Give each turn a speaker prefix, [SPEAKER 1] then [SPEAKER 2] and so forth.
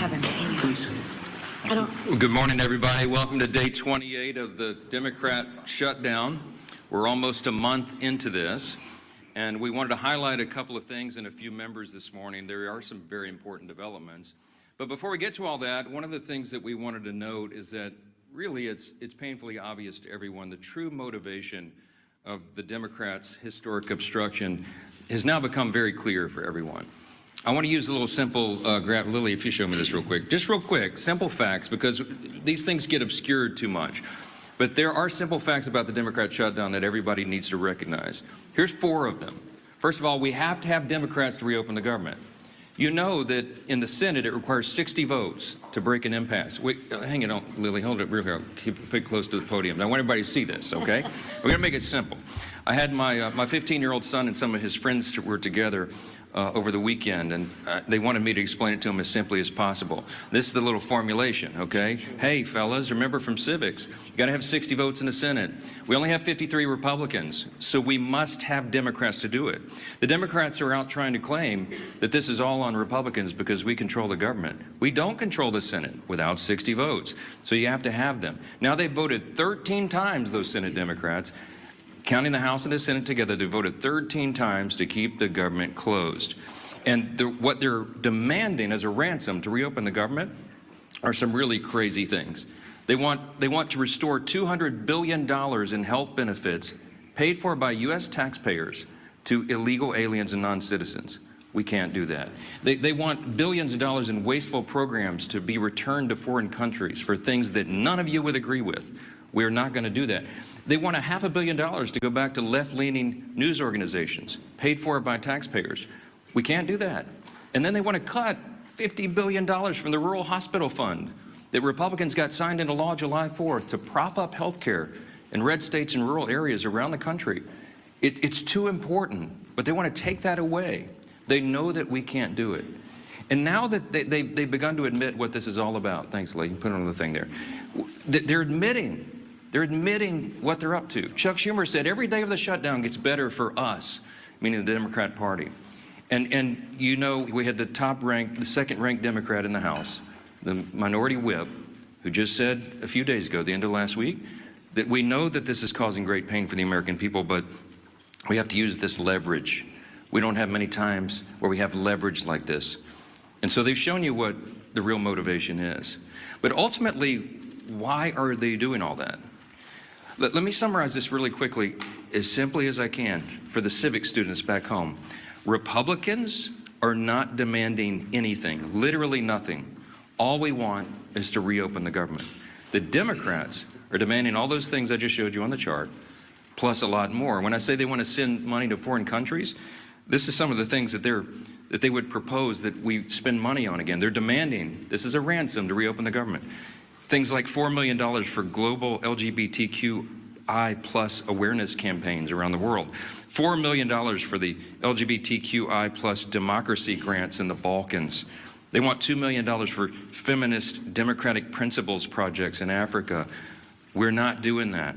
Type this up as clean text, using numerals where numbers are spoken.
[SPEAKER 1] heavens,
[SPEAKER 2] Please.
[SPEAKER 1] I don't.
[SPEAKER 3] Well, good morning, everybody. Welcome to day 28 of the Democrat shutdown. We're almost a month into this, and we wanted to highlight a couple of things and a few members this morning. There are some very important developments. But before we get to all that, one of the things that we wanted to note is that really it's painfully obvious to everyone the true motivation of the Democrats' historic obstruction has now become very clear for everyone. I want to use a little simple graph. Lily, if you show me this real quick. Just real quick, simple facts, because these things get obscured too much. But there are simple facts about the Democrat shutdown that everybody needs to recognize. Here's 4 of them. First of all, we have to have Democrats to reopen the government. You know that in the Senate, it requires 60 votes to break an impasse. Wait, hang it on, Lily, hold it real here. Keep it close to the podium. I want everybody to see this, okay? We're going to make it simple. I had my 15-year-old son and some of his friends were together over the weekend, and they wanted me to explain it to them as simply as possible. This is the little formulation, okay? Hey, fellas, remember from civics, you got to have 60 votes in the Senate. We only have 53 Republicans, so we must have Democrats to do it. The Democrats are out trying to claim that this is all on Republicans because we control the government. We don't control the Senate without 60 votes, so you have to have them. Now, they've voted 13 times, those Senate Democrats, counting the House and the Senate together, they voted 13 times to keep the government closed. And what they're demanding as a ransom to reopen the government are some really crazy things. They want to restore $200 billion in health benefits paid for by U.S. taxpayers to illegal aliens and non-citizens. We can't do that. They want billions of dollars in wasteful programs to be returned to foreign countries for things that none of you would agree with. We're not going to do that. They want $500 million to go back to left-leaning news organizations, paid for by taxpayers. We can't do that. And then they want to cut $50 billion from the Rural Hospital Fund that Republicans got signed into law July 4th to prop up health care in red states and rural areas around the country. It's too important, but they want to take that away. They know that we can't do it. And now that they've begun to admit what this is all about, thanks, Lee, put it on the thing there. They're admitting what they're up to. Chuck Schumer said every day of the shutdown gets better for us, meaning the Democrat Party. And you know, we had the second-ranked Democrat in the House, the minority whip, who just said a few days ago, the end of last week, that we know that this is causing great pain for the American people, but we have to use this leverage. We don't have many times where we have leverage like this. And so they've shown you what the real motivation is. But ultimately, why are they doing all that? Let me summarize this really quickly, as simply as I can, for the civic students back home. Republicans are not demanding anything, literally nothing. All we want is to reopen the government. The Democrats are demanding all those things I just showed you on the chart, plus a lot more. When I say they want to send money to foreign countries, this is some of the things that they would propose that we spend money on again. They're demanding, this is a ransom to reopen the government. Things like $4 million for global LGBTQI plus awareness campaigns around the world. $4 million for the LGBTQI plus democracy grants in the Balkans. They want $2 million for feminist democratic principles projects in Africa. We're not doing that.